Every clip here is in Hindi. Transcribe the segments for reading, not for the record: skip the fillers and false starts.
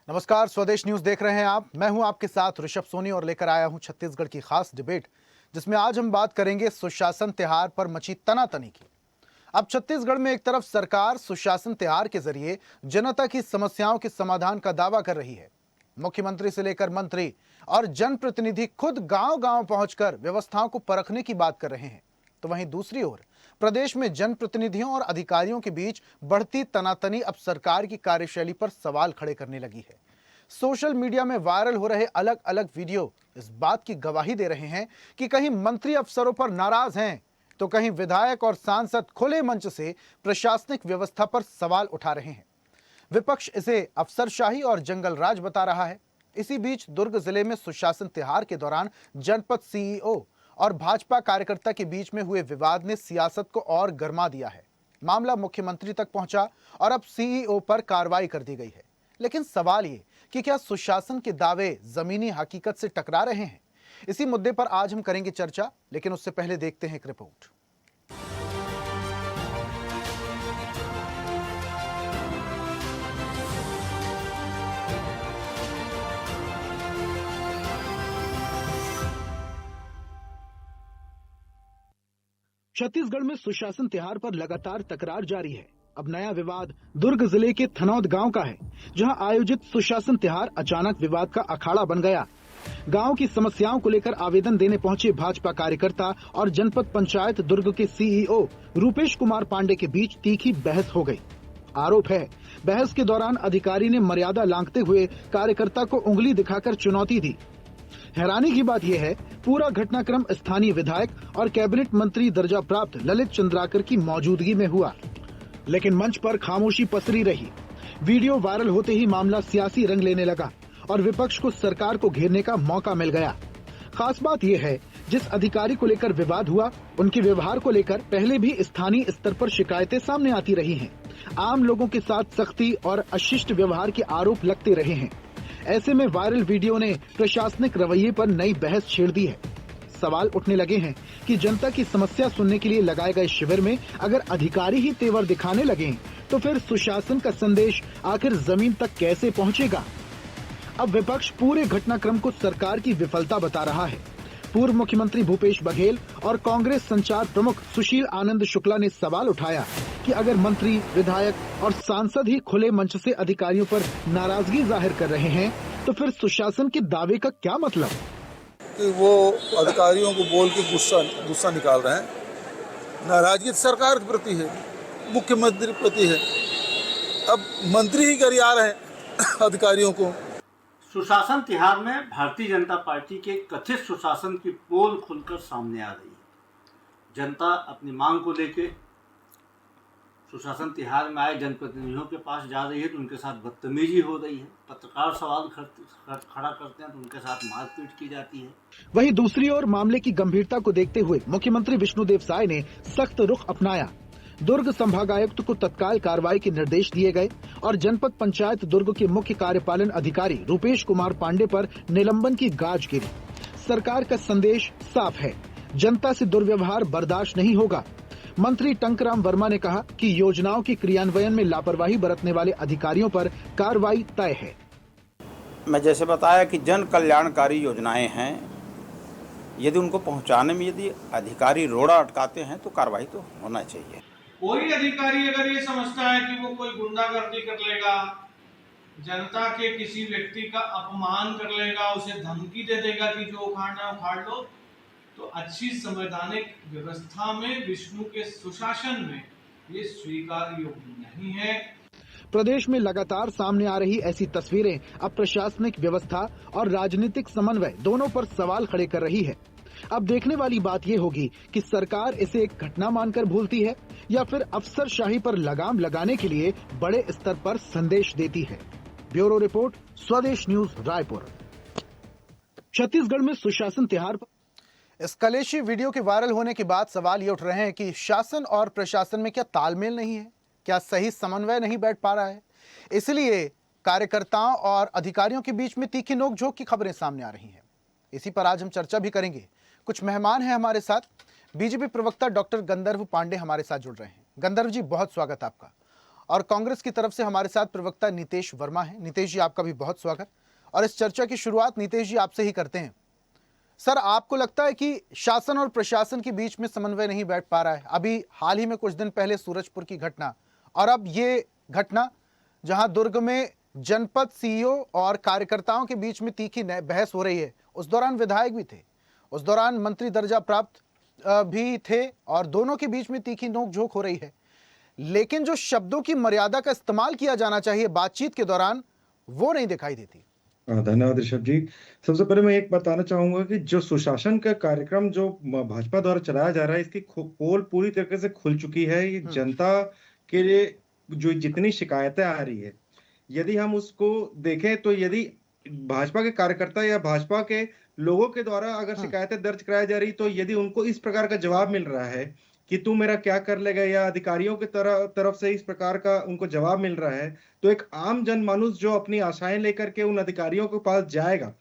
नमस्कार, स्वदेश न्यूज देख रहे हैं आप। मैं हूं आपके साथ ऋषभ सोनी और लेकर आया हूं छत्तीसगढ़ की खास डिबेट, जिसमें आज हम बात करेंगे सुशासन त्योहार पर मची तनातनी की। अब छत्तीसगढ़ में एक तरफ सरकार सुशासन त्योहार के जरिए जनता की समस्याओं के समाधान का दावा कर रही है। मुख्यमंत्री से लेकर मंत्री और जनप्रतिनिधि खुद गांव-गांव पहुंचकर व्यवस्थाओं को परखने की बात कर रहे हैं। तो वहीं दूसरी ओर प्रदेश में जनप्रतिनिधियों और अधिकारियों के बीच बढ़ती तनातनी अब सरकार की कार्यशैली पर सवाल खड़े करने लगी है। सोशल मीडिया में वायरल हो रहे अलग अलग वीडियो इस बात की गवाही दे रहे हैं कि कहीं मंत्री अफसरों पर नाराज हैं, तो कहीं विधायक और सांसद खुले मंच से प्रशासनिक व्यवस्था पर सवाल उठा रहे हैं। विपक्ष इसे अफसरशाही और जंगल राज बता रहा है। इसी बीच दुर्ग जिले में सुशासन त्योहार के दौरान जनपद सीईओ और भाजपा कार्यकर्ता के बीच में हुए विवाद ने सियासत को और गर्मा दिया है। मामला मुख्यमंत्री तक पहुंचा और अब सीईओ पर कार्रवाई कर दी गई है। लेकिन सवाल ये कि क्या सुशासन के दावे जमीनी हकीकत से टकरा रहे हैं? इसी मुद्दे पर आज हम करेंगे चर्चा, लेकिन उससे पहले देखते हैं एक रिपोर्ट। छत्तीसगढ़ में सुशासन त्योहार पर लगातार तकरार जारी है। अब नया विवाद दुर्ग जिले के थनौद गांव का है, जहां आयोजित सुशासन त्योहार अचानक विवाद का अखाड़ा बन गया। गांव की समस्याओं को लेकर आवेदन देने पहुंचे भाजपा कार्यकर्ता और जनपद पंचायत दुर्ग के सीईओ रूपेश कुमार पांडे के बीच तीखी बहस हो गई। आरोप है, बहस के दौरान अधिकारी ने मर्यादा लांघते हुए कार्यकर्ता को उंगली दिखाकर चुनौती दी। हैरानी की बात यह है, पूरा घटनाक्रम स्थानीय विधायक और कैबिनेट मंत्री दर्जा प्राप्त ललित चंद्राकर की मौजूदगी में हुआ, लेकिन मंच पर खामोशी पसरी रही। वीडियो वायरल होते ही मामला सियासी रंग लेने लगा और विपक्ष को सरकार को घेरने का मौका मिल गया। खास बात यह है, जिस अधिकारी को लेकर विवाद हुआ, उनके व्यवहार को लेकर पहले भी स्थानीय स्तर पर शिकायतें सामने आती रही हैं। आम लोगों के साथ सख्ती और अशिष्ट व्यवहार के आरोप लगते रहे हैं। ऐसे में वायरल वीडियो ने प्रशासनिक रवैये पर नई बहस छेड़ दी है। सवाल उठने लगे हैं कि जनता की समस्या सुनने के लिए लगाए गए शिविर में अगर अधिकारी ही तेवर दिखाने लगे, तो फिर सुशासन का संदेश आखिर जमीन तक कैसे पहुंचेगा? अब विपक्ष पूरे घटनाक्रम को सरकार की विफलता बता रहा है। पूर्व मुख्यमंत्री भूपेश बघेल और कांग्रेस संचार प्रमुख सुशील आनंद शुक्ला ने सवाल उठाया कि अगर मंत्री, विधायक और सांसद ही खुले मंच से अधिकारियों पर नाराजगी जाहिर कर रहे हैं, तो फिर सुशासन के दावे का क्या मतलब? कि वो अधिकारियों को बोल के गुस्सा निकाल रहे हैं। नाराजगी सरकार के प्रति है, मुख्यमंत्री के प्रति है। अब मंत्री ही गरिया रहे हैं अधिकारियों को। सुशासन त्योहार में भारतीय जनता पार्टी के कथित सुशासन की पोल खुलकर सामने आ रही है। जनता अपनी मांग को लेकर सुशासन त्योहार में आए जनप्रतिनिधियों के पास जा रही है तो उनके साथ बदतमीजी हो रही है। पत्रकार सवाल खड़ा करते हैं तो उनके साथ मारपीट की जाती है। वहीं दूसरी ओर मामले की गंभीरता को देखते हुए मुख्यमंत्री विष्णुदेव साय ने सख्त रुख अपनाया। दुर्ग संभागायुक्त को तत्काल कार्रवाई के निर्देश दिए गए और जनपद पंचायत दुर्ग के मुख्य कार्यपालन अधिकारी रूपेश कुमार पांडे पर निलंबन की गाज गिरी। सरकार का संदेश साफ है, जनता से दुर्व्यवहार बर्दाश्त नहीं होगा। मंत्री टंकराम वर्मा ने कहा कि योजनाओं के क्रियान्वयन में लापरवाही बरतने वाले अधिकारियों पर कार्रवाई तय है। मैं जैसे बताया कि जन कल्याणकारी योजनाएं हैं, यदि उनको पहुंचाने में यदि अधिकारी रोड़ा अटकाते हैं तो कार्रवाई तो होना चाहिए। कोई अधिकारी अगर ये समझता है कि वो कोई गुंडागर्दी कर लेगा, जनता के किसी व्यक्ति का अपमान कर लेगा, उसे धमकी दे देगा कि जो उखाड़ना उखाड़ लो, तो अच्छी संवैधानिक व्यवस्था में, विष्णु के सुशासन में ये स्वीकार योग्य नहीं है। प्रदेश में लगातार सामने आ रही ऐसी तस्वीरें अब प्रशासनिक व्यवस्था और राजनीतिक समन्वय दोनों पर सवाल खड़े कर रही है। अब देखने वाली बात यह होगी कि सरकार इसे एक घटना मानकर भूलती है या फिर अफसरशाही पर लगाम लगाने के लिए बड़े स्तर पर संदेश देती है। ब्यूरो रिपोर्ट, स्वदेश न्यूज, रायपुर। छत्तीसगढ़ में सुशासन त्योहार पर इस कलेशी वीडियो के वायरल होने के बाद सवाल ये उठ रहे हैं कि शासन और प्रशासन में क्या तालमेल नहीं है? क्या सही समन्वय नहीं बैठ पा रहा है? इसलिए कार्यकर्ताओं और अधिकारियों के बीच में तीखी नोकझोंक की खबरें सामने आ रही हैं। इसी पर आज हम चर्चा भी करेंगे। कुछ मेहमान हैं हमारे साथ। बीजेपी प्रवक्ता डॉक्टर गंधर्व पांडे हमारे साथ जुड़ रहे हैं। गंधर्व जी, बहुत स्वागत आपका। और कांग्रेस की तरफ से हमारे साथ प्रवक्ता नीतेश वर्मा है। नीतेश जी, आपका भी बहुत स्वागत। और इस चर्चा की शुरुआत नीतेश जी आपसे ही करते हैं। सर, आपको लगता है कि शासन और प्रशासन के बीच में समन्वय नहीं बैठ पा रहा है? अभी हाल ही में कुछ दिन पहले सूरजपुर की घटना और अब ये घटना जहां दुर्ग में जनपद सीईओ और कार्यकर्ताओं के बीच में तीखी बहस हो रही है। उस दौरान विधायक भी थे, उस दौरान मंत्री दर्जा प्राप्त भी थे और दोनों के बीच में तीखी नोकझोंक हो रही है। लेकिन जो शब्दों की मर्यादा का इस्तेमाल किया जाना चाहिए बातचीत के दौरान, वो नहीं दिखाई देती। धन्यवाद ऋषभ जी। सबसे पहले मैं एक बताना चाहूंगा कि जो सुशासन का कार्यक्रम जो भाजपा द्वारा चलाया जा रहा है, इसकी पोल पूरी तरीके से खुल चुकी है। ये जनता के लिए जो जितनी शिकायतें आ रही है, यदि हम उसको देखें तो यदि भाजपा के कार्यकर्ता या भाजपा के लोगों के द्वारा अगर शिकायतें दर्ज कराई जा रही, तो यदि उनको इस प्रकार का जवाब मिल रहा है कि तू मेरा क्या कर लेगा, या अधिकारियों की तरफ से इस प्रकार का उनको जवाब मिल रहा है, तो एक आम जनमानुस जो अपनी आशाएं लेकर के उन अधिकारियों के पास जाएगा,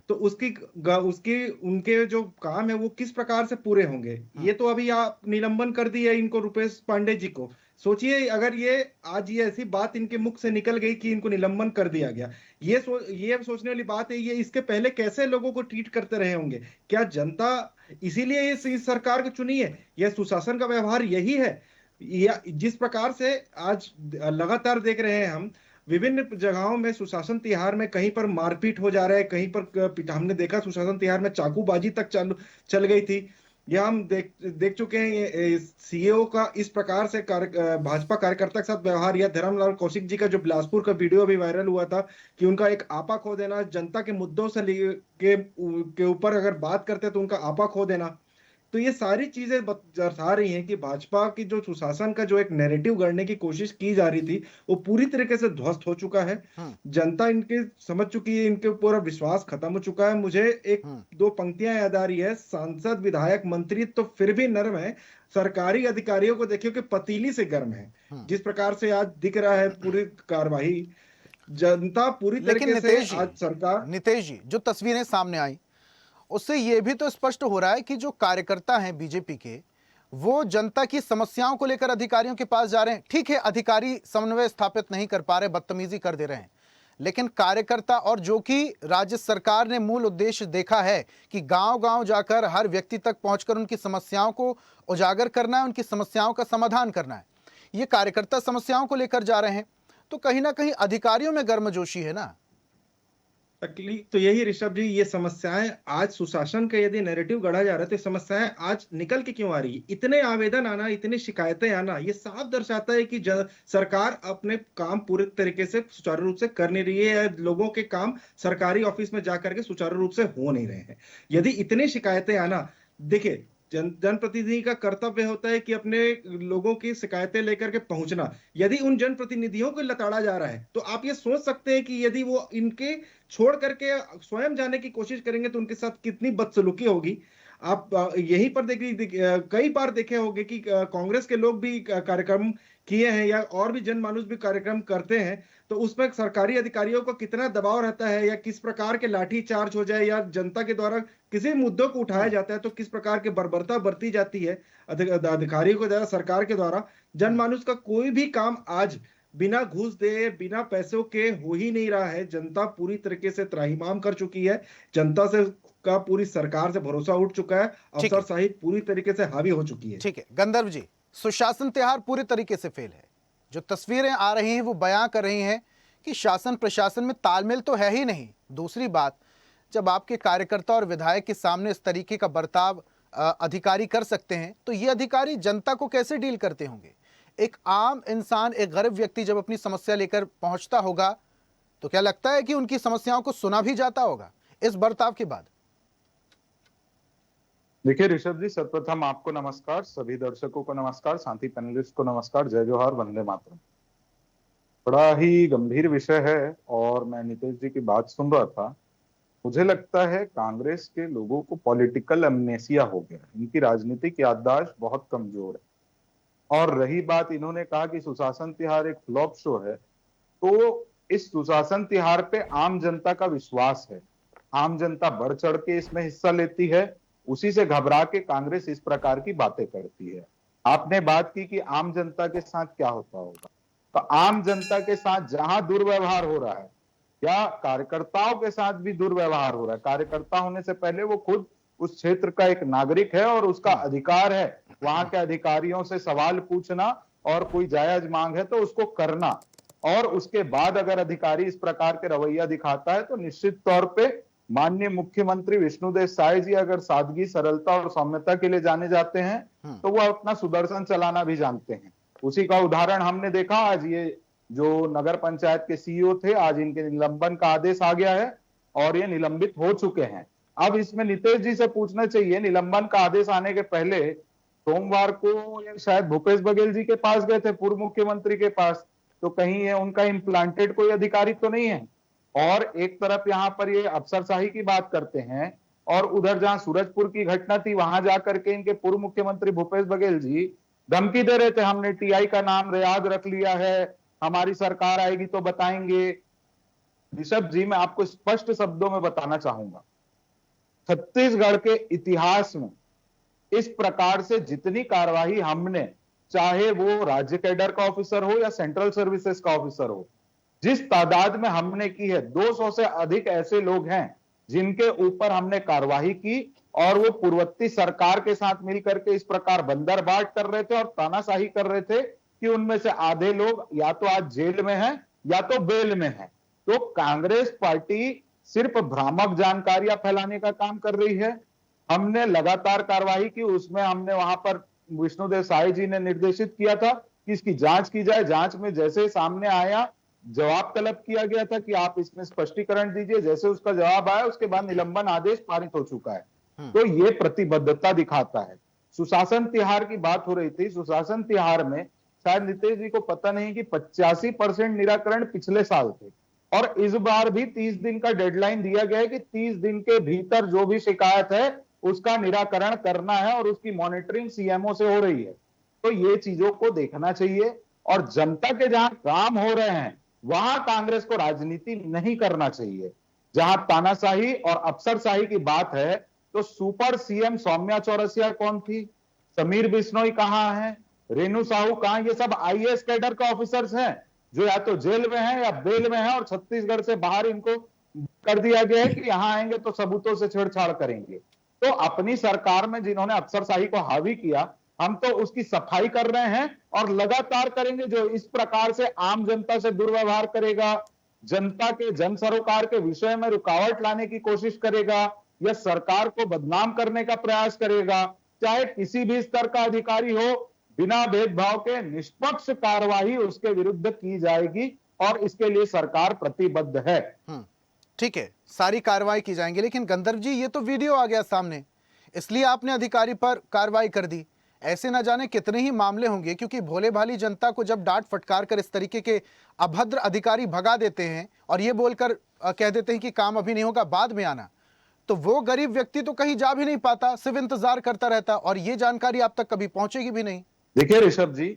तो उसकी उनके जो काम है वो किस प्रकार से पूरे होंगे। ये तो अभी आप निलंबन कर दिए इनको, रुपेश पांडे जी को। सोचिए अगर ये आज ये ऐसी बात इनके मुख से निकल गई कि इनको निलंबन कर दिया गया, ये सोचने वाली बात है। ये इसके पहले कैसे लोगों को ट्रीट करते रहे होंगे? क्या जनता इसीलिए इस सरकार को चुनी है? यह सुशासन का व्यवहार यही है? या जिस प्रकार से आज लगातार देख रहे हैं हम विभिन्न जगहों में सुशासन तिहार में कहीं पर मारपीट हो जा रहा है, कहीं पर हमने देखा सुशासन तिहार में चाकूबाजी तक चल गई थी। यह हम देख चुके हैं सीईओ का इस प्रकार से भाजपा कार्यकर्ता के साथ व्यवहार, या धर्मलाल कौशिक जी का जो बिलासपुर का वीडियो भी वायरल हुआ था कि उनका एक आपा खो देना, जनता के मुद्दों से के ऊपर अगर बात करते तो उनका आपा खो देना। तो ये सारी चीजें दर्शा रही हैं कि भाजपा की जो सुशासन का जो एक नैरेटिव गढ़ने की कोशिश की जा रही थी, वो पूरी तरीके से ध्वस्त हो चुका है। जनता इनके समझ चुकी है, इनके ऊपर विश्वास खत्म हो चुका है। मुझे एक दो पंक्तियां याद आ रही है, सांसद विधायक मंत्री तो फिर भी नर्म है, सरकारी अधिकारियों को देखियो कि पतीली से गर्म है। जिस प्रकार से आज दिख रहा है पूरी कार्यवाही, जनता पूरी तरीके से आज सरकार। नीतेश जी, जो तस्वीरें सामने आई उससे यह भी तो स्पष्ट हो रहा है कि जो कार्यकर्ता हैं बीजेपी के, वो जनता की समस्याओं को लेकर अधिकारियों के पास जा रहे हैं। ठीक है, अधिकारी समन्वय स्थापित नहीं कर पा रहे, बदतमीजी कर दे रहे हैं, लेकिन कार्यकर्ता, और जो कि राज्य सरकार ने मूल उद्देश्य देखा है कि गांव-गांव जाकर हर व्यक्ति तक पहुंचकर उनकी समस्याओं को उजागर करना है, उनकी समस्याओं का समाधान करना है, ये कार्यकर्ता समस्याओं को लेकर जा रहे हैं, तो कहीं ना कहीं अधिकारियों में गर्मजोशी है ना। तकलीफ तो यही ऋषभ जी, ये समस्याएं आज सुशासन का यदि नैरेटिव गढ़ा जा रहा है, तो समस्याएं आज निकल के क्यों आ रही है? इतने आवेदन आना, इतनी शिकायतें आना, ये साफ दर्शाता है कि सरकार अपने काम पूरे तरीके से सुचारू रूप से कर नहीं रही है, या लोगों के काम सरकारी ऑफिस में जाकर के सुचारू रूप से हो नहीं रहे हैं। यदि इतनी शिकायतें आना, देखिए जनप्रतिनिधि का कर्तव्य होता है कि अपने लोगों की शिकायतें लेकर के पहुंचना। यदि उन जनप्रतिनिधियों को लताड़ा जा रहा है, तो आप ये सोच सकते हैं कि यदि वो इनके छोड़ करके स्वयं जाने की कोशिश करेंगे तो उनके साथ कितनी बदसलूकी होगी। आप यहीं पर कई बार देखे होंगे कि कांग्रेस के लोग भी कार्यक्रम किए हैं, या और भी जनमानुस भी कार्यक्रम करते हैं, तो उसमें सरकारी अधिकारियों को कितना दबाव रहता है, या किस प्रकार के लाठी चार्ज हो जाए, या जनता के द्वारा किसी मुद्दों को उठाया जाता है तो किस प्रकार की बर्बरता बरती जाती है अधिकारियों के द्वारा, सरकार के द्वारा। जनमानुस का कोई भी काम आज बिना घूस दे, बिना पैसों के हो ही नहीं रहा है। जनता पूरी तरीके से त्राहिमाम कर चुकी है, जनता से का पूरी सरकार से भरोसा उठ चुका है, अफसरशाही पूरी तरीके से हावी हो चुकी है। ठीक है गंधर्व जी, सुशासन तिहार पूरी तरीके से फेल है। जो तस्वीरें आ रही हैं वो बयां कर रही हैं कि शासन प्रशासन में तालमेल तो है ही नहीं। दूसरी बात, जब आपके कार्यकर्ता और विधायक के सामने इस तरीके का बर्ताव अधिकारी कर सकते हैं, तो ये अधिकारी जनता को कैसे डील करते होंगे? एक आम इंसान, एक गरीब व्यक्ति जब अपनी समस्या लेकर पहुंचता होगा, तो क्या लगता है कि उनकी समस्याओं को सुना भी जाता होगा इस बर्ताव के बाद? देखिए ऋषभ जी, सर्वप्रथम आपको नमस्कार, सभी दर्शकों को नमस्कार, साथी पैनलिस्ट को नमस्कार, जय जोहार, वंदे मातरम। बड़ा ही गंभीर विषय है और मैं नीतीश जी की बात सुन रहा था। मुझे लगता है कांग्रेस के लोगों को पॉलिटिकल अमनेसिया हो गया, इनकी राजनीतिक याददाश्त बहुत कमजोर है। और रही बात, इन्होंने कहा कि सुशासन तिहार एक फ्लॉप शो है, तो इस सुशासन तिहार पे आम जनता का विश्वास है, आम जनता बढ़ चढ़ के इसमें हिस्सा लेती है, उसी से घबरा के कांग्रेस इस प्रकार की बातें करती है। आपने बात की कि आम जनता के साथ क्या होता होगा, तो आम जनता के साथ जहां दुर्व्यवहार हो रहा है या कार्यकर्ताओं के साथ भी दुर्व्यवहार हो रहा है, कार्यकर्ता होने से पहले वो खुद उस क्षेत्र का एक नागरिक है और उसका अधिकार है वहां के अधिकारियों से सवाल पूछना और कोई जायज मांग है तो उसको करना, और उसके बाद अगर अधिकारी इस प्रकार के रवैया दिखाता है तो निश्चित तौर पे माननीय मुख्यमंत्री विष्णुदेव साय जी अगर सादगी, सरलता और सौम्यता के लिए जाने जाते हैं तो वो अपना सुदर्शन चलाना भी जानते हैं। उसी का उदाहरण हमने देखा, आज ये जो नगर पंचायत के सीईओ थे, आज इनके निलंबन का आदेश आ गया है और ये निलंबित हो चुके हैं। अब इसमें नितेश जी से पूछना चाहिए, निलंबन का आदेश आने के पहले सोमवार को ये शायद भूपेश बघेल जी के पास गए थे, पूर्व मुख्यमंत्री के पास, तो कहीं ये उनका इम्प्लांटेड कोई अधिकारी तो नहीं है। और एक तरफ यहाँ पर ये अफसरशाही की बात करते हैं और उधर जहां सूरजपुर की घटना थी वहां जाकर के इनके पूर्व मुख्यमंत्री भूपेश बघेल जी धमकी दे रहे थे, हमने टीआई का नाम रियाद रख लिया है, हमारी सरकार आएगी तो बताएंगे। ऋषभ जी, मैं आपको स्पष्ट शब्दों में बताना चाहूंगा, छत्तीसगढ़ के इतिहास में इस प्रकार से जितनी कार्यवाही हमने, चाहे वो राज्य कैडर का ऑफिसर हो या सेंट्रल सर्विसेज का ऑफिसर हो, जिस तादाद में हमने की है, 200 से अधिक ऐसे लोग हैं जिनके ऊपर हमने कार्यवाही की और वो पूर्ववर्ती सरकार के साथ मिलकर के इस प्रकार बंदरबाट कर रहे थे और तानाशाही कर रहे थे कि उनमें से आधे लोग या तो आज जेल में हैं या तो बेल में हैं। तो कांग्रेस पार्टी सिर्फ भ्रामक जानकारियां फैलाने का काम कर रही है। हमने लगातार कार्रवाई की, उसमें हमने वहां पर विष्णुदेव साय जी ने निर्देशित किया था कि इसकी जांच की जाए। जांच में जैसे सामने आया, जवाब तलब किया गया था कि आप इसमें स्पष्टीकरण दीजिए, जैसे उसका जवाब आया उसके बाद निलंबन आदेश पारित हो चुका है। तो ये प्रतिबद्धता दिखाता है। सुशासन तिहार की बात हो रही थी, सुशासन तिहार में शायद नितेश जी को पता नहीं कि 85% निराकरण पिछले साल थे और इस बार भी 30 दिन का डेडलाइन दिया गया है कि 30 दिन के भीतर जो भी शिकायत है उसका निराकरण करना है और उसकी मॉनिटरिंग सीएमओ से हो रही है। तो ये चीजों को देखना चाहिए और जनता के जहां काम हो रहे हैं वहां कांग्रेस को राजनीति नहीं करना चाहिए। जहां तानाशाही और अफसरशाही की बात है तो सुपर सीएम सौम्या चौरसिया कौन थी, समीर बिश्नोई कहां है, रेणु साहू कहां, ये सब आईएएस कैडर का ऑफिसर्स हैं जो या तो जेल में हैं या बेल में हैं और छत्तीसगढ़ से बाहर इनको कर दिया गया है कि यहां आएंगे तो सबूतों से छेड़छाड़ करेंगे। तो अपनी सरकार में जिन्होंने अफसरशाही को हावी किया, हम तो उसकी सफाई कर रहे हैं और लगातार करेंगे। जो इस प्रकार से आम जनता से दुर्व्यवहार करेगा, जनता के जन सरोकार के विषय में रुकावट लाने की कोशिश करेगा या सरकार को बदनाम करने का प्रयास करेगा, चाहे किसी भी स्तर का अधिकारी हो, बिना भेदभाव के निष्पक्ष कार्यवाही उसके विरुद्ध की जाएगी और इसके लिए सरकार प्रतिबद्ध है। ठीक है, सारी कार्रवाई की जाएंगी। लेकिन गंधर्व जी, ये तो वीडियो आ गया सामने, इसलिए आपने अधिकारी पर कार्रवाई कर दी। ऐसे ना जाने कितने ही मामले होंगे, क्योंकि भोले भाली जनता को जब डांट फटकार कर इस तरीके के अभद्र अधिकारी भगा देते हैं और ये बोलकर कह देते हैं कि काम अभी नहीं होगा, बाद में आना, तो वो गरीब व्यक्ति तो कहीं जा भी नहीं पाता, सिर्फ इंतजार करता रहता और ये जानकारी आप तक कभी पहुंचेगी भी नहीं। देखिए ऋषभ जी,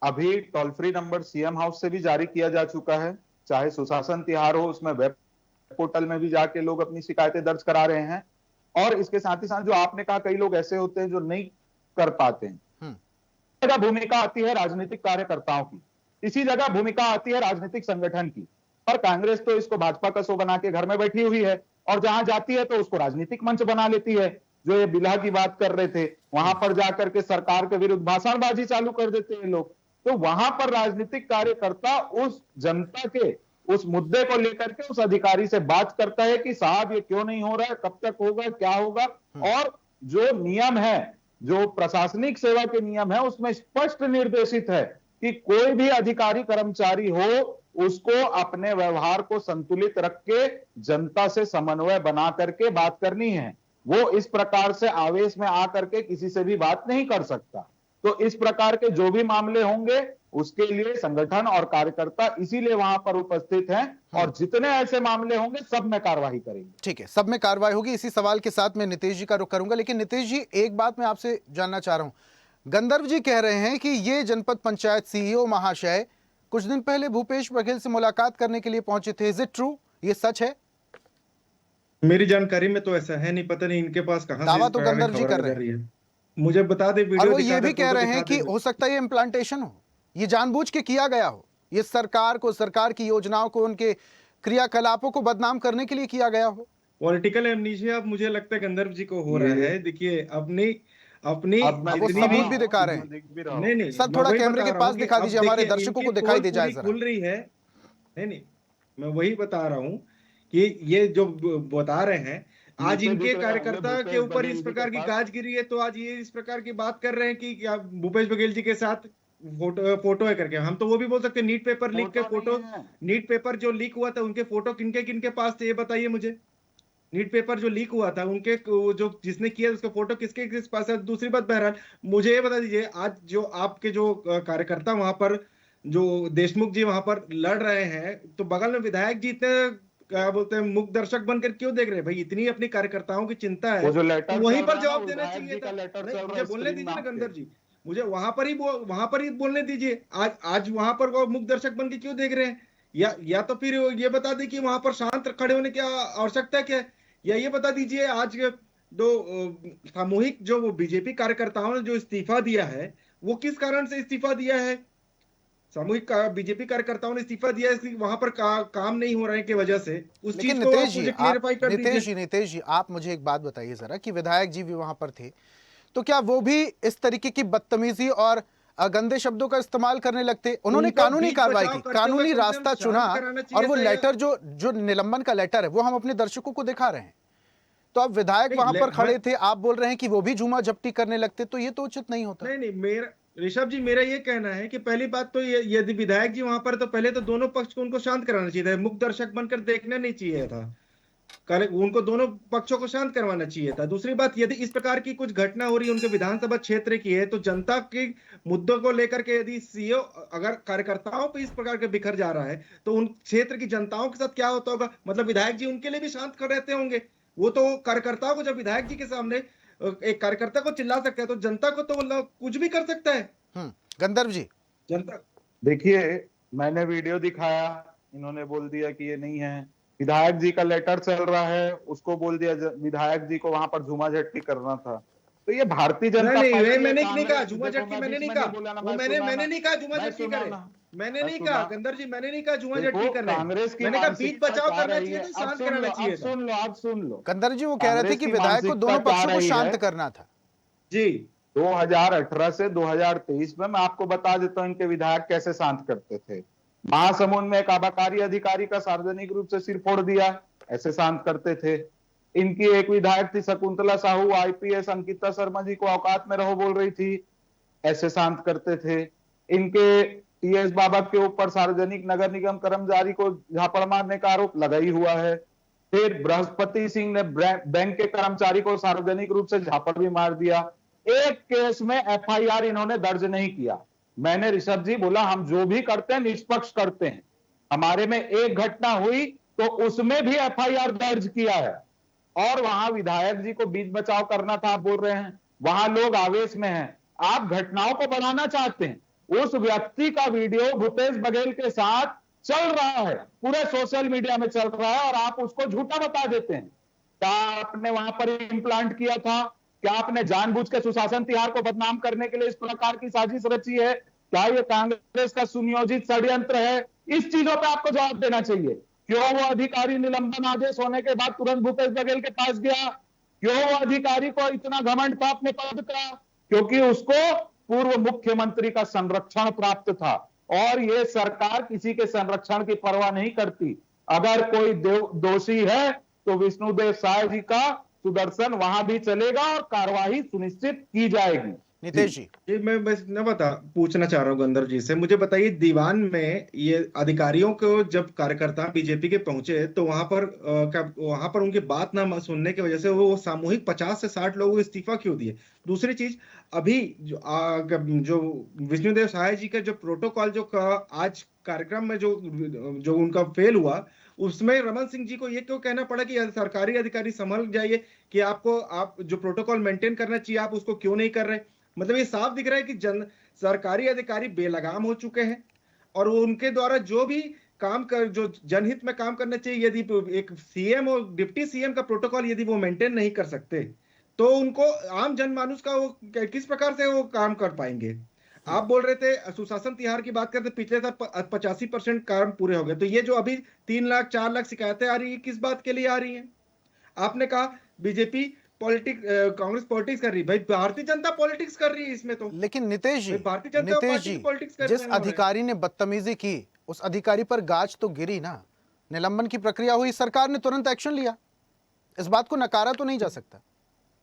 अभी toll free number CM house से भी जारी किया जा चुका है, चाहे सुशासन तिहार हो, उसमें वेब पोर्टल में भी जाके लोग अपनी शिकायतें दर्ज करा रहे हैं। और इसके साथ ही साथ जो आपने कहा, कई लोग ऐसे होते हैं जो नहीं कर पाते हैं। जगह भूमिका आती है राजनीतिक कार्यकर्ताओं की, इसी जगह भूमिका आती है राजनीतिक संगठन की। पर कांग्रेस तो इसको भाजपा का शो बना के घर में बैठी हुई है और जहां जाती है तो उसको राजनीतिक मंच बना लेती है। जो ये बिल्हा की बात कर रहे थे, वहां पर जाकर के सरकार के विरुद्ध भाषणबाजी चालू कर देते हैं लोग। तो वहां पर राजनीतिक कार्यकर्ता उस जनता के उस मुद्दे को लेकर के उस अधिकारी से बात करता है कि साहब ये क्यों नहीं हो रहा है, कब तक होगा, क्या होगा। और जो नियम है, जो प्रशासनिक सेवा के नियम है, उसमें स्पष्ट निर्देशित है कि कोई भी अधिकारी कर्मचारी हो उसको अपने व्यवहार को संतुलित रख के जनता से समन्वय बना करके बात करनी है। वो इस प्रकार से आवेश में आकर के किसी से भी बात नहीं कर सकता। तो इस प्रकार के जो भी मामले होंगे उसके लिए संगठन और कार्यकर्ता इसीलिए वहां पर उपस्थित हैं और जितने ऐसे मामले होंगे सब में कार्रवाई करेंगे। ठीक है, सब में कार्रवाई होगी। इसी सवाल के साथ मैं नितेश जी का रुख करूंगा। लेकिन नितेश जी, एक बात मैं आपसे जानना चाह रहा हूं। गंधर्व जी कह रहे हैं कि ये जनपद पंचायत सीईओ महाशय कुछ दिन पहले भूपेश बघेल से मुलाकात करने के लिए पहुंचे थे। Is it true? ये सच है? मेरी जानकारी में तो ऐसा है नहीं, पता नहीं इनके पास कहां दावा से तो गंधर्व जी कर रहे हैं। मुझे बता दे, वीडियो और वो ये भी कह रहे हैं कि हो सकता है ये इम्प्लांटेशन हो। ये जानबूझ के किया गया हो, ये सरकार को, सरकार की योजनाओं को, उनके क्रियाकलापों को बदनाम करने के लिए किया गया हो? पॉलिटिकल एमनीशिया अब मुझे लगता है गंधर्व जी को हो रहा है। देखिए अपनी अपनी अब मैं वो जितनी सबूत भी भी दिखा रहे हैं। दिख भी रहा नहीं हूँ। नहीं सर मैं थोड़ा वही कैमरे बता के रहा पास हूँ कि दिखा अब दीजिए, हमारे देखिए दर्शकों इनकी को दिखाई दे जाए पूरी जरा। खुल रही है। नहीं मैं वही बता रहा हूँ कि ये जो बता रहे हैं आज नीचे इनके दिख रहा है कार्यकर्ता के भूपेश ऊपर बघेल इस जी के प्रकार की पास। गाज गिरी है, तो आज ये इस प्रकार की बात कर रहे हैं कि क्या भूपेश बघेल जी के साथ फोटो है करके। हम तो वो भी बोल सकते हैं नीट पेपर लीक के फोटो, नीट पेपर जो लीक हुआ था उनके फोटो किनके किनके पास थे ये बताइए मुझे। नीट पेपर जो लीक हुआ था उनके जो जिसने किया उसका फोटो किसके किस पास है। दूसरी बात बहरहाल मुझे ये बता दीजिए, आज जो आपके जो कार्यकर्ता वहां पर जो देशमुख जी वहां पर लड़ रहे हैं, तो बगल में विधायक जी इतने क्या बोलते हैं मुख दर्शक बनकर क्यों देख रहे हैं? भाई इतनी अपनी कार्यकर्ताओं की चिंता है वो जो तो लेटर वहीं चल पर रहा है ना, जवाब देना विधायक चाहिए जी का था। लेटर नहीं चल रहा मुझे है बोलने स्क्रीन दीजिए में ना आपके। गंधर जी, मुझे वहां पर ही बोलने दीजिए। आज वहां पर वो मुख दर्शक बन के क्यों देख रहे हैं? या तो फिर ये बता दें कि वहां पर शांत खड़े होने की आवश्यकता क्या है, या ये बता दीजिए आज जो सामूहिक जो वो बीजेपी कार्यकर्ताओं ने जो इस्तीफा दिया है वो किस कारण से इस्तीफा दिया है? सामूहिक बीजेपी कार्यकर्ताओं ने इस्तीफा दिया है इसलिए वहां पर काम नहीं हो रहे की वजह से। उस लेकिन चीज को नितेश आप जी, मुझे आप क्लियरिफाई कर दीजिए। नितेश जी आप मुझे एक बात बताइए जरा कि विधायक जी भी वहां पर थे, तो क्या वो भी इस तरीके की बदतमीजी और गंदे शब्दों का इस्तेमाल करने लगते? उन्होंने उनको कानूनी बीच कार्रवाई बचाव की, करते हुए कानूनी कम से कम रास्ता चुना, शांत कराना और चाहिए वो था। लेटर जो निलंबन का लेटर है वो हम अपने दर्शकों को दिखा रहे हैं। तो अब विधायक नहीं वहां पर खड़े मैं थे, आप बोल रहे हैं कि वो भी झूमा झपटी करने लगते, तो ये तो उचित नहीं होता। नहीं नहीं मेरा ऋषभ जी मेरा ये कहना है कि पहली बात तो ये यदि विधायक जी वहां पर तो पहले तो दोनों पक्ष को उनको शांत कराना चाहिए था, मुख दर्शक बनकर देखना नहीं चाहिए था। कल उनको दोनों पक्षों को शांत करवाना चाहिए था। दूसरी बात यदि इस प्रकार की कुछ घटना हो रही है उनके विधानसभा क्षेत्र की है तो जनता के मुद्दों को लेकर के यदि सीओ अगर कार्यकर्ताओं पर इस प्रकार के बिखर जा रहा है तो उन क्षेत्र की जनताओं के साथ क्या होता होगा? मतलब विधायक जी उनके लिए भी शांत खड़े रहते होंगे। वो तो कार्यकर्ताओं को जब विधायक जी के सामने एक कार्यकर्ता को चिल्ला सकता है तो जनता को तो मतलब कुछ भी कर सकता है। गंधर्व जी जनता देखिए मैंने वीडियो दिखाया, इन्होंने बोल दिया कि ये नहीं है। विधायक जी का लेटर चल रहा है, उसको बोल दिया विधायक जी को वहां पर झूमा झटकी करना था। तो ये भारतीय जनता नहीं पार्टी मैंने नहीं कहा कांग्रेस, झूमा देखो झटकी, मैं मैंने बीच नहीं में कहा बोला ना, वो मैं मैंने सुना मैंने ना, नहीं कहा झूमा मैं झटकी सुना करे। ना, मैंने मैं नहीं सुना। कहा गंदर जी, मैंने नहीं कहा झूमा झटकी देखो कर रहे हैं। कांग्रेस की मैंने कहा बीच मानसिकता बचाव क्या करना रही चाहिए है, था, अब शांत सुन कराना लो, चाहिए अब था। सुन लो, अब सुन लो। गंधर्व जी वो कह रहे थे कांग्रेस कि की विधायक को मानसिकता दोनों क्या पक्षों को रही शांत है? करना था। जी 2018 से 2023 में मैं आपको बता देता हूं इनके विधायक कैसे शांत करते थे। महासमुंद में एक आबकारी अधिकारी का सार्वजनिक रूप से सिर फोड़ दिया, ऐसे शांत करते थे। इनकी एक विधायक थी शकुंतला साहू, आईपीएस, अंकिता शर्मा जी को औकात में रहो बोल रही थी, ऐसे शांत करते थे। इनके टीएस बाबा के ऊपर सार्वजनिक नगर निगम कर्मचारी को झापड़ मारने का आरोप लगा ही हुआ है। फिर बृहस्पति सिंह ने बैंक के कर्मचारी को सार्वजनिक रूप से झापड़ भी मार दिया। एक केस में एफआईआर इन्होंने दर्ज नहीं किया। मैंने ऋषभ जी बोला हम जो भी करते हैं निष्पक्ष करते हैं, हमारे में एक घटना हुई तो उसमें भी एफआईआर दर्ज किया है। और वहां विधायक जी को बीच बचाव करना था, आप बोल रहे हैं वहां लोग आवेश में हैं, आप घटनाओं को बढ़ाना चाहते हैं। उस व्यक्ति का वीडियो भूपेश बघेल के साथ चल रहा है, पूरे सोशल मीडिया में चल रहा है और आप उसको झूठा बता देते हैं। क्या आपने वहां पर इम्प्लांट किया था? क्या आपने जानबूझ के सुशासन तिहार को बदनाम करने के लिए इस प्रकार की साजिश रची है? क्या ये कांग्रेस का सुनियोजित षड्यंत्र है? इस चीजों पे आपको जवाब देना चाहिए। क्यों वो अधिकारी निलंबन आदेश होने के बाद तुरंत भूपेश बघेल के पास गया? क्यों वो अधिकारी को इतना घमंड था अपने पद का? क्योंकि उसको पूर्व मुख्यमंत्री का संरक्षण प्राप्त था और ये सरकार किसी के संरक्षण की परवाह नहीं करती। अगर कोई दोषी है तो विष्णुदेव साय जी का सुदर्शन वहां भी चलेगा और कार्यवाही सुनिश्चित की जाएगी। नितेश जी मैं बस न पूछना चाह रहा हूँ गंधर्व जी से, मुझे बताइए दीवान में ये अधिकारियों को जब कार्यकर्ता बीजेपी के पहुंचे तो वहां पर उनकी बात ना सुनने की वजह से वो सामूहिक 50 से 60 लोगों को इस्तीफा क्यों दिए? दूसरी चीज अभी जो विष्णुदेव सहाय जी का जो प्रोटोकॉल जो आज कार्यक्रम में जो उनका फेल हुआ उसमें रमन सिंह जी को ये क्यों कहना पड़ा कि सरकारी अधिकारी संभल जाइए कि आप जो प्रोटोकॉल मेंटेन करना चाहिए आप उसको क्यों नहीं कर रहे? मतलब ये साफ दिख रहा है कि सरकारी अधिकारी बेलगाम हो चुके हैं और उनके द्वारा जो भी जो जनहित में काम करना चाहिए, यदि एक सीएम और डिप्टी सीएम का प्रोटोकॉल यदि वो मेंटेन नहीं कर सकते तो उनको आम जनमानुस का वो किस प्रकार से वो काम कर पाएंगे? आप बोल रहे थे सुशासन तिहार की बात करते पिछले साल 85% काम पूरे हो गए, तो ये जो अभी 3 लाख 4 लाख शिकायतें आ रही है किस बात के लिए आ रही हैं? आपने कहा बीजेपी पॉलिटिक्स, कांग्रेस पॉलिटिक्स कर रही है, भाई भारतीय जनता पॉलिटिक्स कर रही है इसमें तो। लेकिन नितेश जी, भारतीय जनता पार्टी पॉलिटिक्स कर जिस रहे हैं उन्होंने। अधिकारी ने बदतमीजी की उस अधिकारी पर गाज तो गिरी ना, निलंबन की प्रक्रिया हुई, सरकार ने तुरंत एक्शन लिया, इस बात को नकारा तो नहीं जा सकता।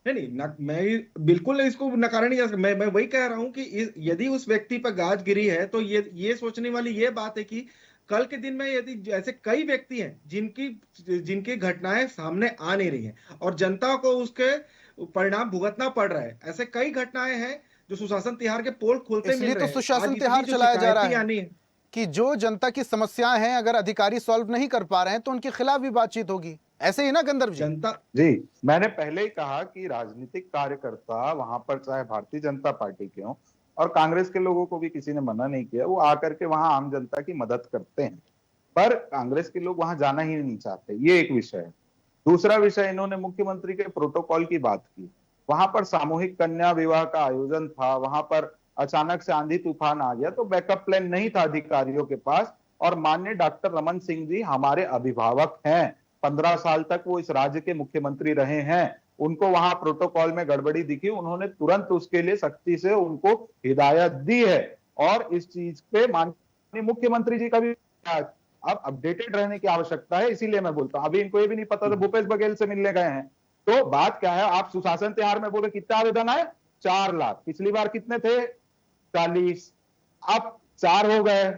नहीं, मैं बिल्कुल इसको नकारा नहीं जा सकता। मैं वही कह रहा हूं कि यदि उस व्यक्ति पर गाज गिरी है तो ये सोचने वाली ये बात है कि कल के दिन में यदि ऐसे कई व्यक्ति हैं जिनकी घटनाएं सामने आ नहीं रही हैं और जनता को उसके परिणाम भुगतना पड़ रहा है, ऐसे कई घटनाएं हैं जो सुशासन तिहार के पोल खोलते मिल रहे हैं। इसलिए तो सुशासन तिहार चलाया जा रहा है है कि जो जनता की समस्याएं हैं अगर अधिकारी सॉल्व नहीं कर पा रहे हैं तो उनके खिलाफ भी बातचीत होगी, ऐसे ही ना गंधर्व जी? जनता जी, मैंने पहले ही कहा कि राजनीतिक कार्यकर्ता वहां पर चाहे भारतीय जनता पार्टी के हों और कांग्रेस के लोगों को भी किसी ने मना नहीं किया, वो आकर के वहां आम जनता की मदद करते हैं, पर कांग्रेस के लोग वहां जाना ही नहीं चाहते, ये एक विषय है। दूसरा विषय, इन्होंने मुख्यमंत्री के प्रोटोकॉल की बात की, वहां पर सामूहिक कन्या विवाह का आयोजन था, वहां पर अचानक से आंधी तूफान आ गया तो बैकअप प्लान नहीं था अधिकारियों के पास। और माननीय डॉक्टर रमन सिंह जी हमारे अभिभावक हैं, 15 साल तक वो इस राज्य के मुख्यमंत्री रहे हैं, उनको वहां प्रोटोकॉल में गड़बड़ी दिखी, उन्होंने तुरंत उसके लिए सख्ती से उनको हिदायत दी है और इस चीज पे माननीय मुख्यमंत्री जी का भी अब अपडेटेड रहने की आवश्यकता है। इसीलिए मैं बोलता हूं, अभी इनको ये भी नहीं पता था भूपेश बघेल से मिलने गए हैं, तो बात क्या है, आप सुशासन तिहार में बोले कितने आवेदन आए? 4 लाख, पिछली बार कितने थे? 40, अब 4 हो गए।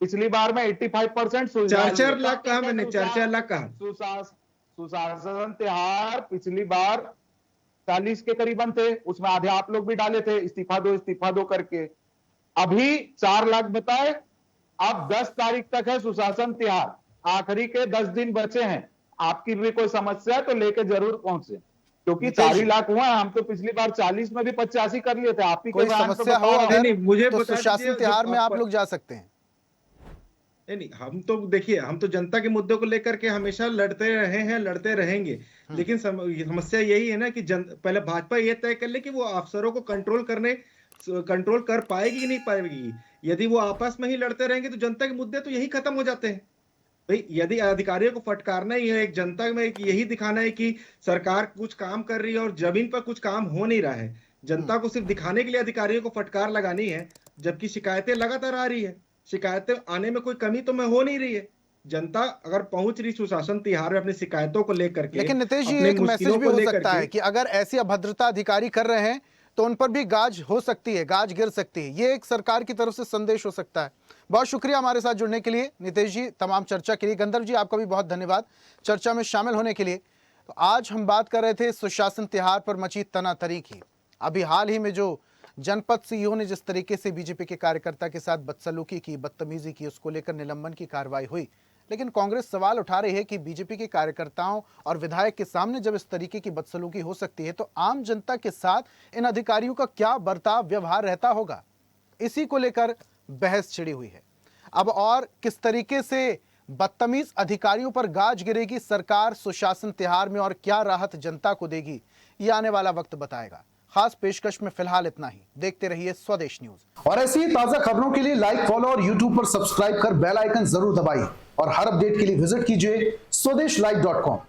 पिछली बार में 85% 4 लाख कहा मैंने, 4 लाख कहा। सुशासन तिहार पिछली बार 40 के करीबन थे, उसमें आधे आप लोग भी डाले थे, इस्तीफा दो करके। अभी 4 लाख बताए, अब 10 तारीख तक है सुशासन तिहार, आखिरी के 10 दिन बचे हैं। आपकी भी कोई समस्या है तो लेके जरूर पहुंचे, क्योंकि 4 लाख हुआ, हम तो पिछली बार 40 में भी 85 कर लिए थे। आप ही कोई समस्या हो अगर मुझे तो सुशासन तिहार में आप लोग जा सकते हैं। नहीं, हम तो देखिए, हम तो जनता के मुद्दों को लेकर के हमेशा लड़ते रहे हैं, लड़ते रहेंगे, लेकिन समस्या यही है ना कि पहले भाजपा ये तय कर ले कि वो अफसरों को कंट्रोल कर पाएगी कि नहीं पाएगी। यदि वो आपस में ही लड़ते रहेंगे तो जनता के मुद्दे तो यही खत्म हो जाते हैं। भाई यदि अधिकारियों को फटकारना ही है, एक जनता में यही दिखाना है कि सरकार कुछ काम कर रही है और जमीन पर कुछ काम हो नहीं रहा है, जनता को सिर्फ दिखाने के लिए अधिकारियों को फटकार लगानी है, जबकि शिकायतें लगातार आ रही है, शिकायतें आने में कोई कमी तो में हो नहीं रही है। जनता अगर पहुंच रही सुशासन तिहार में अपनी शिकायतों को लेकर के, लेकिन नितेश जी एक मैसेज भी हो सकता है कि अगर ऐसी अभद्रता अधिकारी कर रहे हैं तो उन पर भी गाज हो सकती है, गाज गिर सकती है, ये एक सरकार की तरफ से संदेश हो सकता है। बहुत शुक्रिया हमारे साथ जुड़ने के लिए नितेश जी, तमाम चर्चा के लिए। गंधर्व जी आपका भी बहुत धन्यवाद चर्चा में शामिल होने के लिए। तो आज हम बात कर रहे थे सुशासन तिहार पर मची तनातनी की। अभी हाल ही में जो जनपद सीईओ ने जिस तरीके से बीजेपी के कार्यकर्ता के साथ बदसलूकी की, बदतमीजी की, उसको लेकर निलंबन की कार्रवाई हुई, लेकिन कांग्रेस सवाल उठा रही है कि बीजेपी के कार्यकर्ताओं और विधायक के सामने जब इस तरीके की बदसलूकी हो सकती है तो आम जनता के साथ इन अधिकारियों का क्या बर्ताव व्यवहार रहता होगा, इसी को लेकर बहस छिड़ी हुई है। अब और किस तरीके से बदतमीज अधिकारियों पर गाज गिरेगी सरकार सुशासन तिहार में और क्या राहत जनता को देगी, ये आने वाला वक्त बताएगा। खास पेशकश में फिलहाल इतना ही। देखते रहिए स्वदेश न्यूज। और ऐसी ही ताजा खबरों के लिए लाइक, फॉलो और यूट्यूब पर सब्सक्राइब कर बेल आइकन जरूर दबाइए और हर अपडेट के लिए विजिट कीजिए स्वदेशलाइव.com।